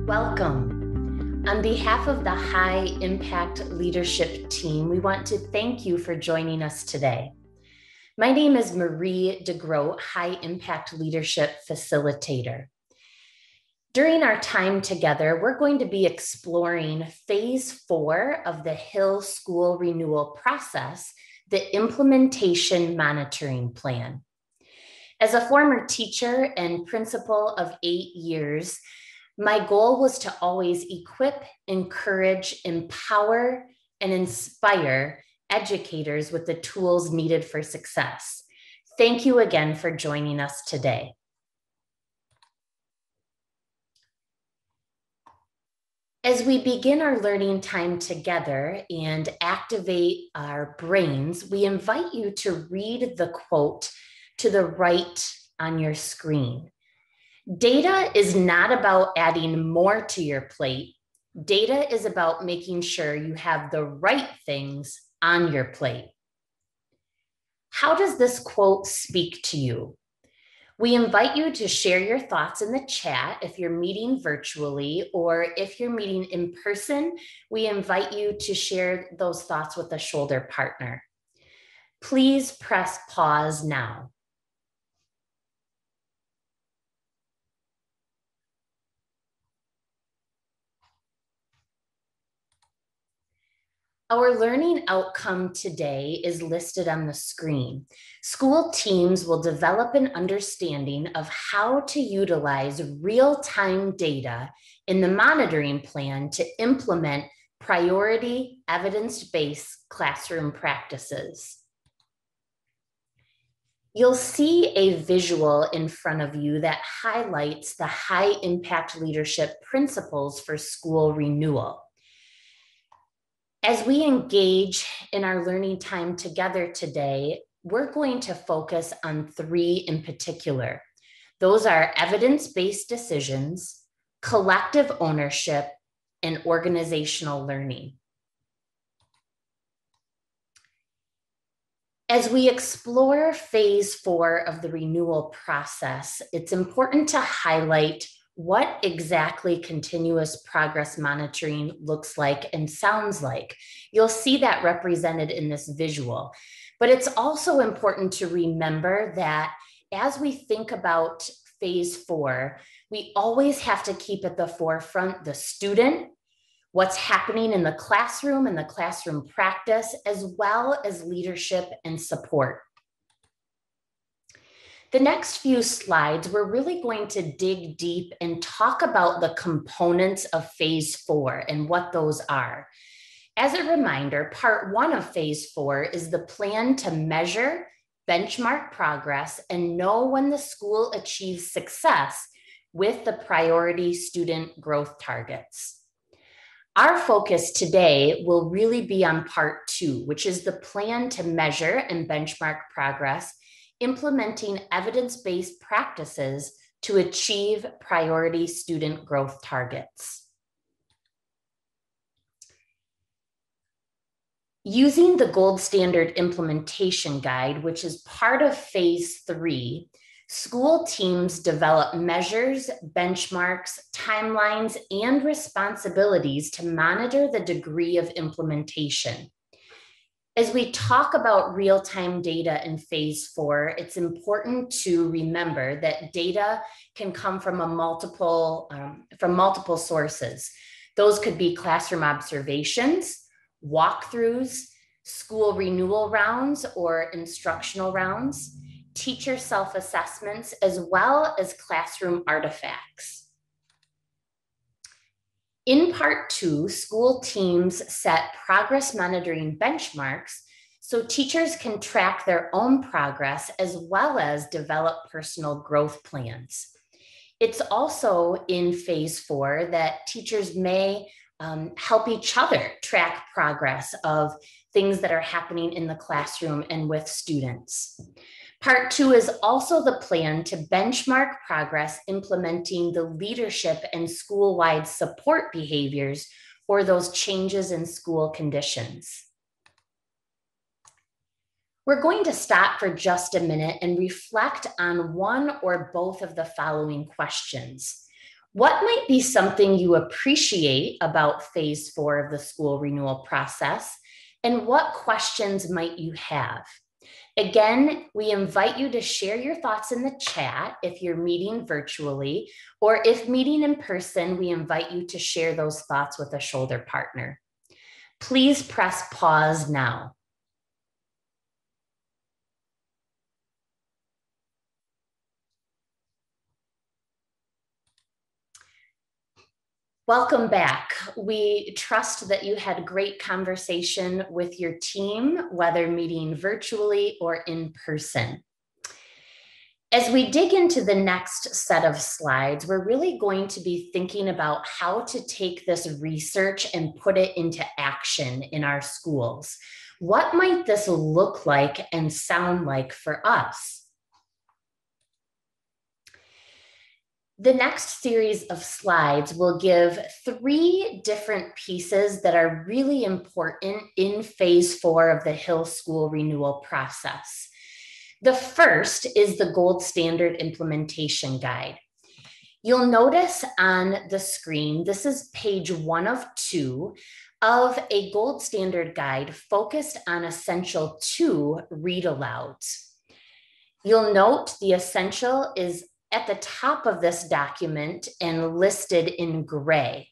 Welcome. On behalf of the High Impact Leadership Team, we want to thank you for joining us today. My name is Marie DeGroot, High Impact Leadership Facilitator. During our time together, we're going to be exploring phase 4 of the Hill School Renewal process, the Implementation Monitoring Plan. As a former teacher and principal of 8 years, my goal was to always equip, encourage, empower, and inspire educators with the tools needed for success. Thank you again for joining us today. As we begin our learning time together and activate our brains, we invite you to read the quote to the right on your screen. Data is not about adding more to your plate. Data is about making sure you have the right things on your plate. How does this quote speak to you? We invite you to share your thoughts in the chat if you're meeting virtually, or if you're meeting in person, we invite you to share those thoughts with a shoulder partner. Please press pause now. Our learning outcome today is listed on the screen. School teams will develop an understanding of how to utilize real-time data in the monitoring plan to implement priority evidence-based classroom practices. You'll see a visual in front of you that highlights the high impact leadership principles for school renewal. As we engage in our learning time together today, we're going to focus on 3 in particular. Those are evidence-based decisions, collective ownership, and organizational learning. As we explore phase 4 of the renewal process, it's important to highlight what exactly continuous progress monitoring looks like and sounds like. You'll see that represented in this visual. But it's also important to remember that as we think about phase 4, we always have to keep at the forefront the student, what's happening in the classroom and the classroom practice, as well as leadership and support. The next few slides, we're really going to dig deep and talk about the components of phase 4 and what those are. As a reminder, part 1 of phase 4 is the plan to measure, benchmark progress, and know when the school achieves success with the priority student growth targets. Our focus today will really be on part 2, which is the plan to measure and benchmark progress, implementing evidence-based practices to achieve priority student growth targets. Using the gold standard implementation guide, which is part of phase 3, school teams develop measures, benchmarks, timelines, and responsibilities to monitor the degree of implementation. As we talk about real-time data in phase 4, it's important to remember that data can come from multiple sources. Those could be classroom observations, walkthroughs, school renewal rounds or instructional rounds, teacher self-assessments, as well as classroom artifacts. In part 2, school teams set progress monitoring benchmarks so teachers can track their own progress as well as develop personal growth plans. It's also in phase 4 that teachers may help each other track progress of things that are happening in the classroom and with students. Part 2 is also the plan to benchmark progress implementing the leadership and school-wide support behaviors for those changes in school conditions. We're going to stop for just a minute and reflect on one or both of the following questions. What might be something you appreciate about phase 4 of the school renewal process? And what questions might you have? Again, we invite you to share your thoughts in the chat if you're meeting virtually, or if meeting in person, we invite you to share those thoughts with a shoulder partner. Please press pause now. Welcome back. We trust that you had great conversation with your team, whether meeting virtually or in person. As we dig into the next set of slides, we're really going to be thinking about how to take this research and put it into action in our schools. What might this look like and sound like for us? The next series of slides will give 3 different pieces that are really important in phase 4 of the Hill School renewal process. The first is the gold standard implementation guide. You'll notice on the screen, this is page 1 of 2 of a gold standard guide focused on essential 2 read alouds. You'll note the essential is at the top of this document and listed in gray.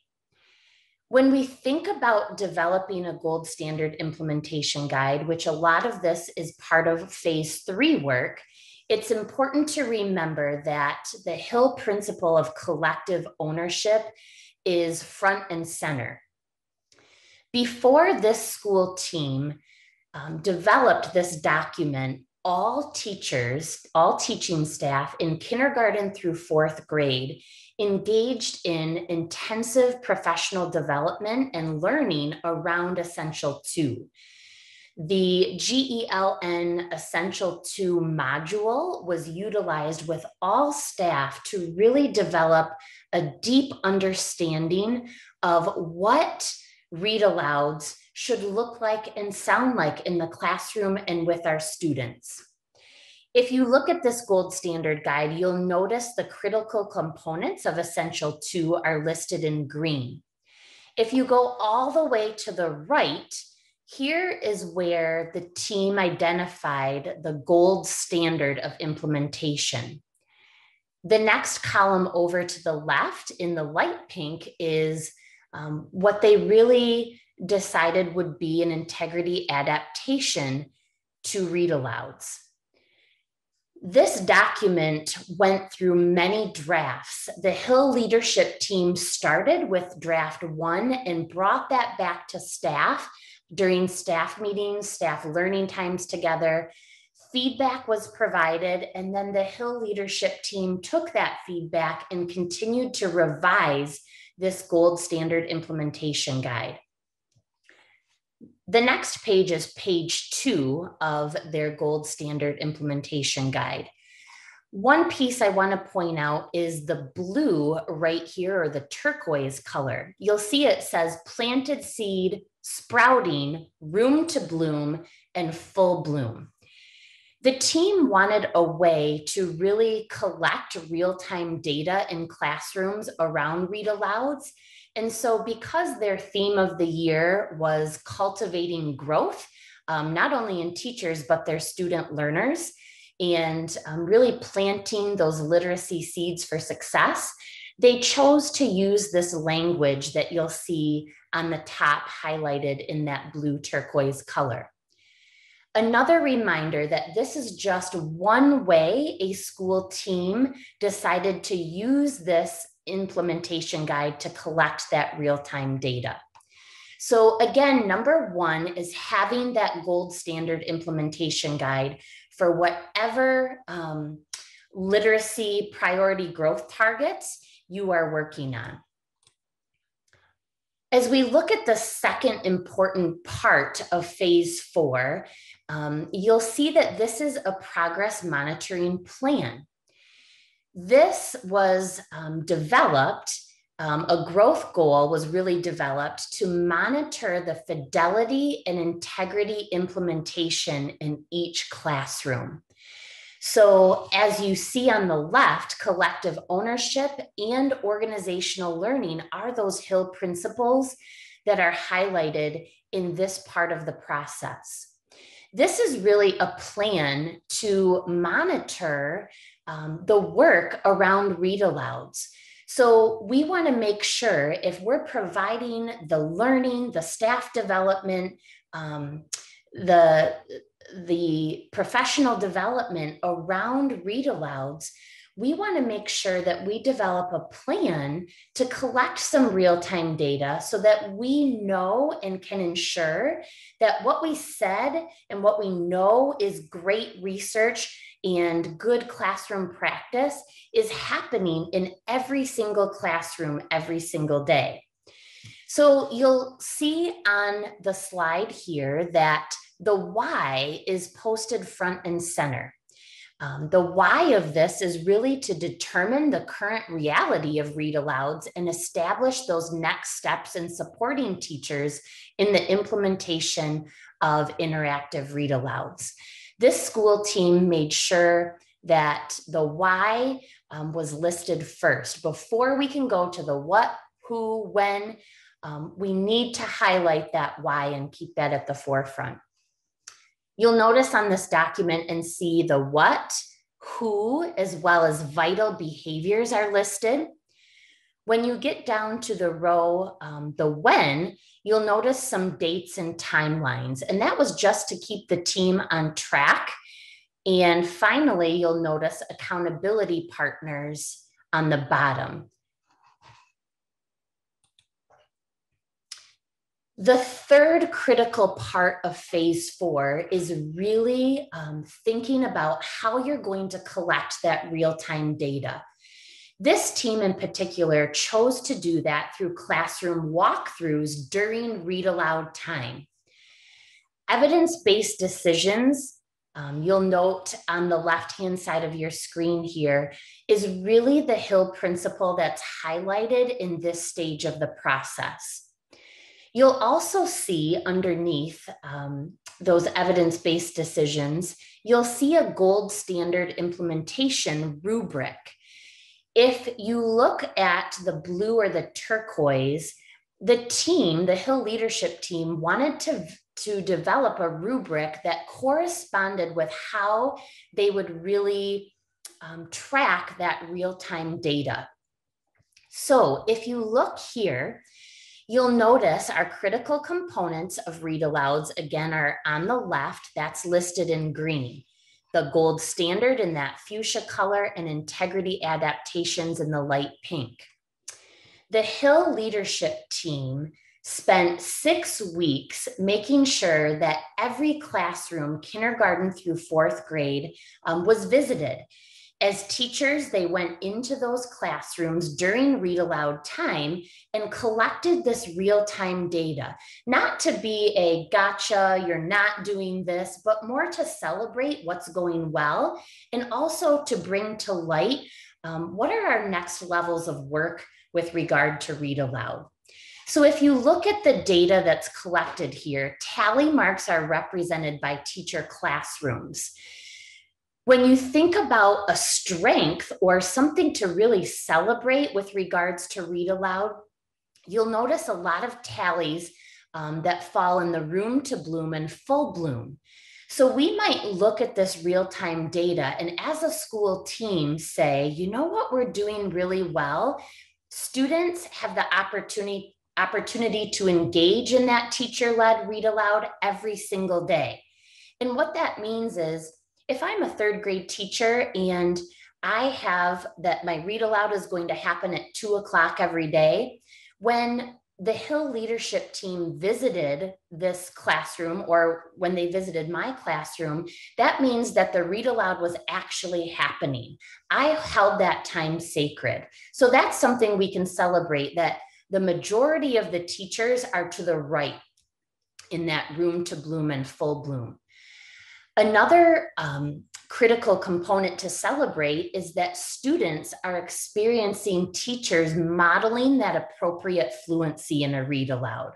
When we think about developing a gold standard implementation guide, which a lot of this is part of phase 3 work, it's important to remember that the Hill principle of collective ownership is front and center. Before this school team developed this document, all teachers, all teaching staff in kindergarten through 4th grade engaged in intensive professional development and learning around Essential 2. The GELN Essential 2 module was utilized with all staff to really develop a deep understanding of what read alouds should look like and sound like in the classroom and with our students. If you look at this gold standard guide, you'll notice the critical components of Essential 2 are listed in green. If you go all the way to the right, here is where the team identified the gold standard of implementation. The next column over to the left in the light pink is what they really decided would be an integrity adaptation to read alouds. This document went through many drafts. The Hill leadership team started with draft 1 and brought that back to staff during staff meetings, staff learning times together. Feedback was provided, and then the Hill leadership team took that feedback and continued to revise this gold standard implementation guide. The next page is page 2 of their gold standard implementation guide. One piece I want to point out is the blue right here, or the turquoise color. You'll see it says planted seed, sprouting, room to bloom, and full bloom. The team wanted a way to really collect real-time data in classrooms around read alouds. And so because their theme of the year was cultivating growth, not only in teachers, but their student learners, and really planting those literacy seeds for success, they chose to use this language that you'll see on the top highlighted in that blue turquoise color. Another reminder that this is just one way a school team decided to use this implementation guide to collect that real-time data. So again, number 1 is having that gold standard implementation guide for whatever literacy priority growth targets you are working on. As we look at the second important part of phase 4, you'll see that this is a progress monitoring plan. This was developed, a growth goal was really developed to monitor the fidelity and integrity implementation in each classroom. So as you see on the left, collective ownership and organizational learning are those Hill principles that are highlighted in this part of the process. This is really a plan to monitor the work around read alouds. So we want to make sure if we're providing the learning, the staff development, the professional development around read alouds, we want to make sure that we develop a plan to collect some real-time data so that we know and can ensure that what we said and what we know is great research and good classroom practice is happening in every single classroom every single day. So you'll see on the slide here that the why is posted front and center. The why of this is really to determine the current reality of read alouds and establish those next steps in supporting teachers in the implementation of interactive read alouds. This school team made sure that the why was listed first. Before we can go to the what, who, when, we need to highlight that why and keep that at the forefront. You'll notice on this document and see the what, who, as well as vital behaviors are listed. When you get down to the row, the when, you'll notice some dates and timelines, and that was just to keep the team on track. And finally, you'll notice accountability partners on the bottom. The third critical part of phase 4 is really thinking about how you're going to collect that real-time data. This team in particular chose to do that through classroom walkthroughs during read aloud time. Evidence-based decisions, you'll note on the left-hand side of your screen here, is really the Hill principle that's highlighted in this stage of the process. You'll also see underneath those evidence-based decisions, you'll see a gold standard implementation rubric. If you look at the blue or the turquoise, the team, the Hill leadership team, wanted to develop a rubric that corresponded with how they would really track that real-time data. So if you look here, you'll notice our critical components of read alouds again are on the left, that's listed in green. The gold standard in that fuchsia color and integrity adaptations in the light pink. The Hill leadership team spent 6 weeks making sure that every classroom, kindergarten through 4th grade, was visited. As teachers, they went into those classrooms during read aloud time and collected this real-time data, not to be a gotcha, you're not doing this, but more to celebrate what's going well and also to bring to light what are our next levels of work with regard to read aloud. So if you look at the data that's collected here, tally marks are represented by teacher classrooms. When you think about a strength or something to really celebrate with regards to read aloud, you'll notice a lot of tallies that fall in the room to bloom and full bloom. So we might look at this real-time data and as a school team say, you know what we're doing really well? Students have the opportunity to engage in that teacher-led read aloud every single day. And what that means is, if I'm a 3rd grade teacher and I have that my read aloud is going to happen at 2 o'clock every day, when the Hill leadership team visited this classroom or when they visited my classroom, that means that the read aloud was actually happening. I held that time sacred. So that's something we can celebrate, that the majority of the teachers are to the right in that room to bloom and full bloom. Another critical component to celebrate is that students are experiencing teachers modeling that appropriate fluency in a read aloud.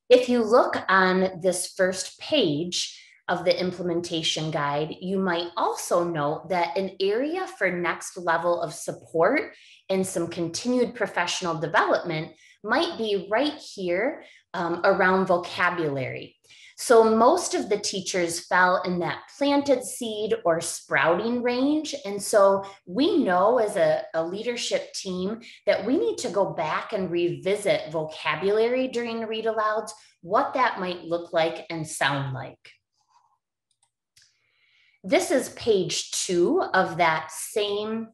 If you look on this first page, of the implementation guide, you might also note that an area for next level of support and some continued professional development might be right here around vocabulary. So most of the teachers fell in that planted seed or sprouting range. And so we know as a leadership team that we need to go back and revisit vocabulary during the read alouds, what that might look like and sound like. This is page 2 of that same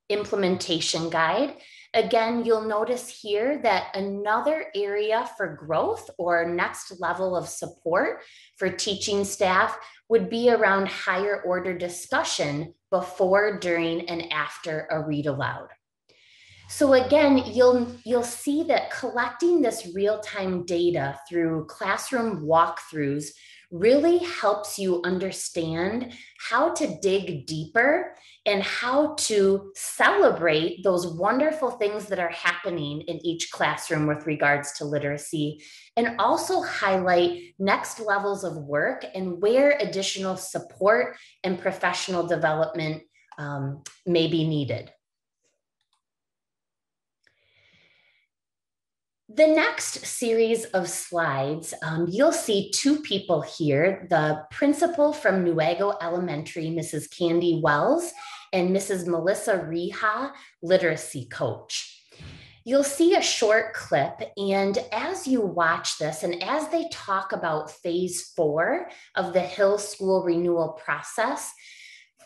implementation guide. Again, you'll notice here that another area for growth or next level of support for teaching staff would be around higher order discussion before, during, and after a read aloud. So again, you'll see that collecting this real-time data through classroom walkthroughs really helps you understand how to dig deeper and how to celebrate those wonderful things that are happening in each classroom with regards to literacy, and also highlight next levels of work and where additional support and professional development may be needed. The next series of slides, you'll see 2 people here, the principal from Newaygo Elementary, Mrs. Candy Wells, and Mrs. Melissa Reha, literacy coach. You'll see a short clip, and as you watch this, and as they talk about phase 4 of the Hill School renewal process,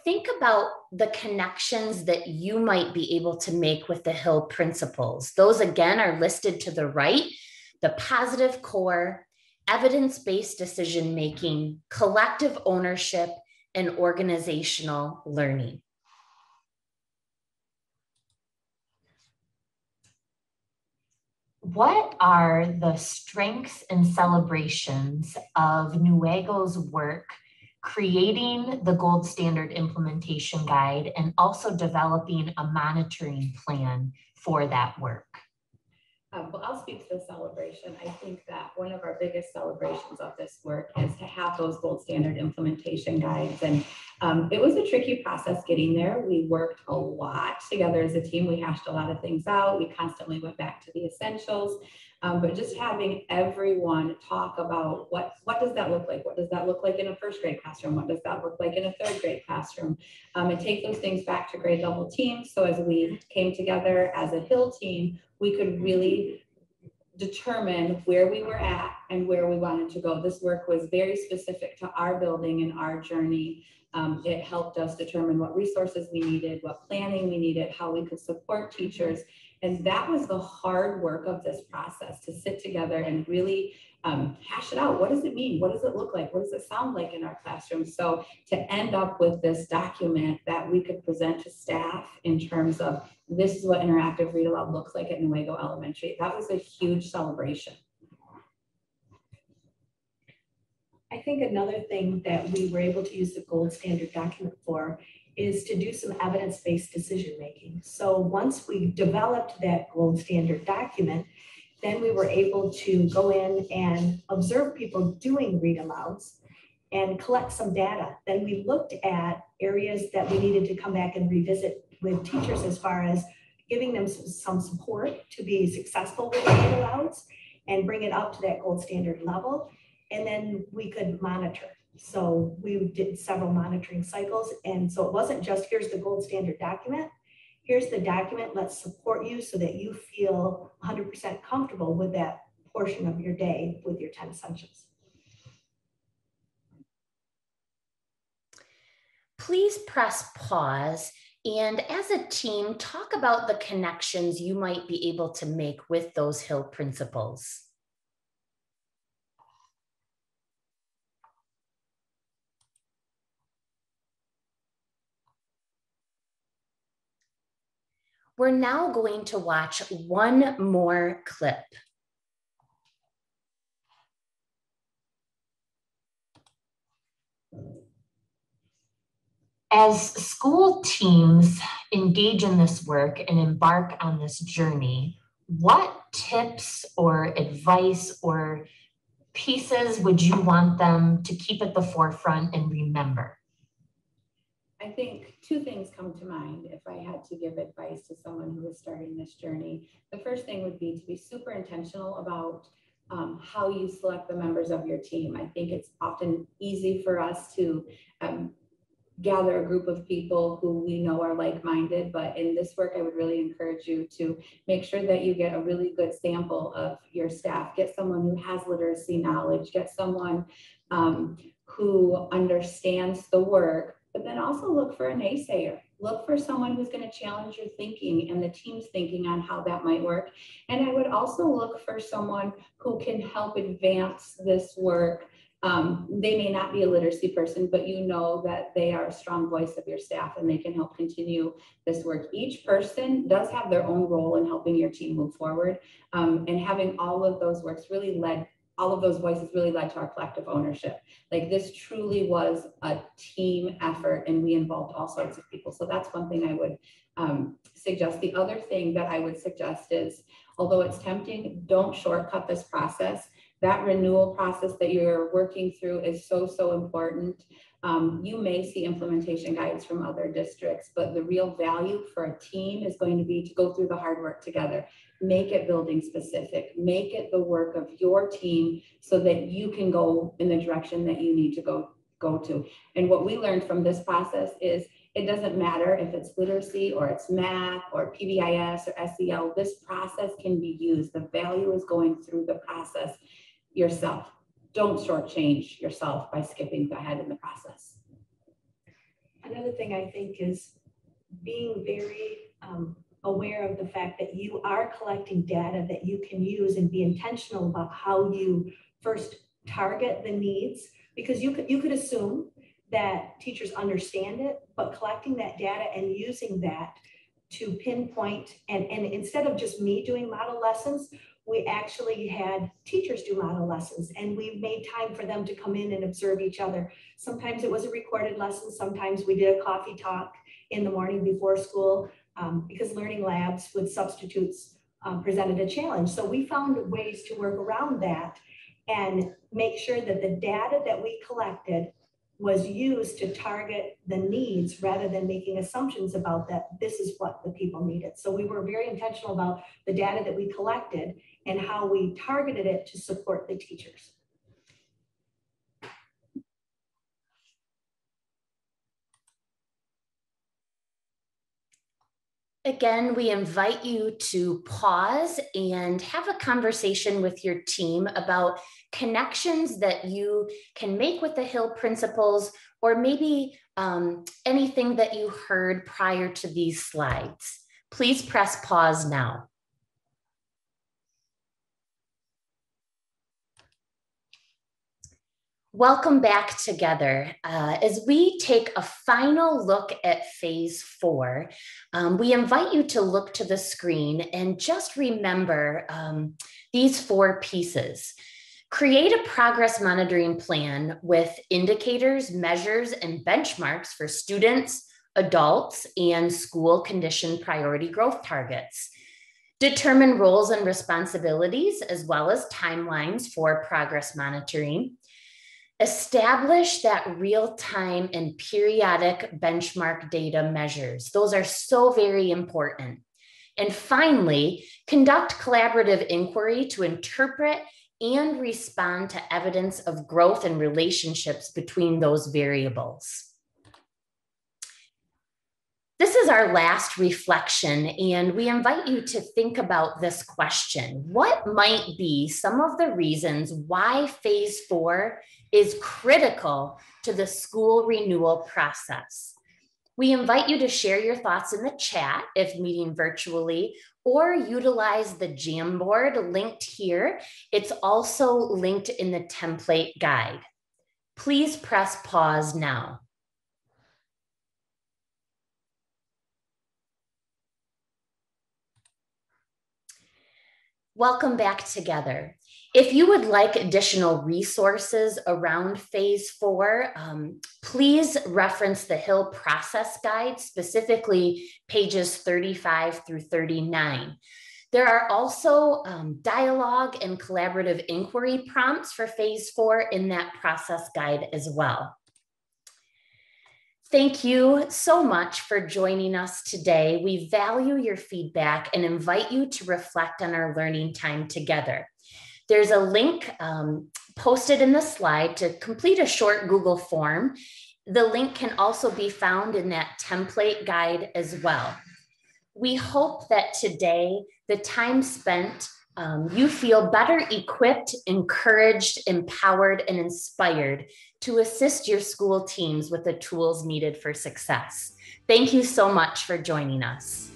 think about the connections that you might be able to make with the Hill principles. Those again are listed to the right: the positive core, evidence-based decision-making, collective ownership, and organizational learning. What are the strengths and celebrations of Newaygo's work creating the gold standard implementation guide and also developing a monitoring plan for that work? Well, I'll speak to the celebration. I think that one of our biggest celebrations of this work is to have those gold standard implementation guides. And it was a tricky process getting there. We worked a lot together as a team. We hashed a lot of things out. We constantly went back to the essentials. But just having everyone talk about what does that look like? What does that look like in a first grade classroom? What does that look like in a third grade classroom? And take those things back to grade level teams. So as we came together as a Hill team, we could really determine where we were at and where we wanted to go. This work was very specific to our building and our journey. It helped us determine what resources we needed, what planning we needed, how we could support teachers. And that was the hard work of this process, to sit together and really hash it out. What does it mean? What does it look like? What does it sound like in our classrooms? So to end up with this document that we could present to staff in terms of, this is what interactive read aloud looks like at Newaygo Elementary, that was a huge celebration. I think another thing that we were able to use the gold standard document for is to do some evidence-based decision making. So once we developed that gold standard document, then we were able to go in and observe people doing read alouds and collect some data. Then we looked at areas that we needed to come back and revisit with teachers as far as giving them some support to be successful with read alouds and bring it up to that gold standard level. And then we could monitor. So we did several monitoring cycles. And so it wasn't just, here's the gold standard document, here's the document, let's support you so that you feel 100% comfortable with that portion of your day with your 10 essentials. Please press pause and as a team, talk about the connections you might be able to make with those Hill principles. We're now going to watch one more clip. As school teams engage in this work and embark on this journey, what tips or advice or pieces would you want them to keep at the forefront and remember? I think two things come to mind if I had to give advice to someone who is starting this journey. The first thing would be to be super intentional about how you select the members of your team. I think it's often easy for us to gather a group of people who we know are like-minded, but in this work, I would really encourage you to make sure that you get a really good sample of your staff. Get someone who has literacy knowledge, get someone who understands the work, but then also look for a naysayer. Look for someone who's going to challenge your thinking and the team's thinking on how that might work. And I would also look for someone who can help advance this work. They may not be a literacy person, but you know that they are a strong voice of your staff and they can help continue this work. Each person does have their own role in helping your team move forward. And having all of those voices really led to our collective ownership. Like, this truly was a team effort and we involved all sorts of people. So that's one thing I would suggest. The other thing that I would suggest is, although it's tempting, don't shortcut this process. That renewal process that you're working through is so, so important. You may see implementation guides from other districts, but the real value for a team is going to be to go through the hard work together. Make it building specific, make it the work of your team so that you can go in the direction that you need to go to. And what we learned from this process is it doesn't matter if it's literacy or it's math or PBIS or SEL, this process can be used. The value is going through the process yourself. Don't shortchange yourself by skipping ahead in the process. Another thing I think is being very aware of the fact that you are collecting data that you can use and be intentional about how you first target the needs, because you could assume that teachers understand it, but collecting that data and using that to pinpoint, and instead of just me doing model lessons, we actually had teachers do model lessons, and we made time for them to come in and observe each other. Sometimes it was a recorded lesson. Sometimes we did a coffee talk in the morning before school, because learning labs with substitutes presented a challenge. So we found ways to work around that and make sure that the data that we collected was used to target the needs rather than making assumptions about that this is what the people needed. So we were very intentional about the data that we collected and how we targeted it to support the teachers. Again, we invite you to pause and have a conversation with your team about connections that you can make with the Hill principles, or maybe anything that you heard prior to these slides. Please press pause now. Welcome back together. As we take a final look at phase 4, we invite you to look to the screen and just remember these 4 pieces. Create a progress monitoring plan with indicators, measures, and benchmarks for students, adults, and school condition priority growth targets. Determine roles and responsibilities as well as timelines for progress monitoring. Establish that real-time and periodic benchmark data measures. Those are so very important. And finally, conduct collaborative inquiry to interpret and respond to evidence of growth and relationships between those variables. This is our last reflection, and we invite you to think about this question. What might be some of the reasons why phase 4 is critical to the school renewal process? We invite you to share your thoughts in the chat if meeting virtually, or utilize the Jamboard linked here. It's also linked in the template guide. Please press pause now. Welcome back together. If you would like additional resources around phase 4, please reference the Hill process guide, specifically pages 35 through 39. There are also dialogue and collaborative inquiry prompts for phase 4 in that process guide as well. Thank you so much for joining us today. We value your feedback and invite you to reflect on our learning time together. There's a link posted in the slide to complete a short Google form. The link can also be found in that template guide as well. We hope that today, the time spent, you feel better equipped, encouraged, empowered, and inspired to assist your school teams with the tools needed for success. Thank you so much for joining us.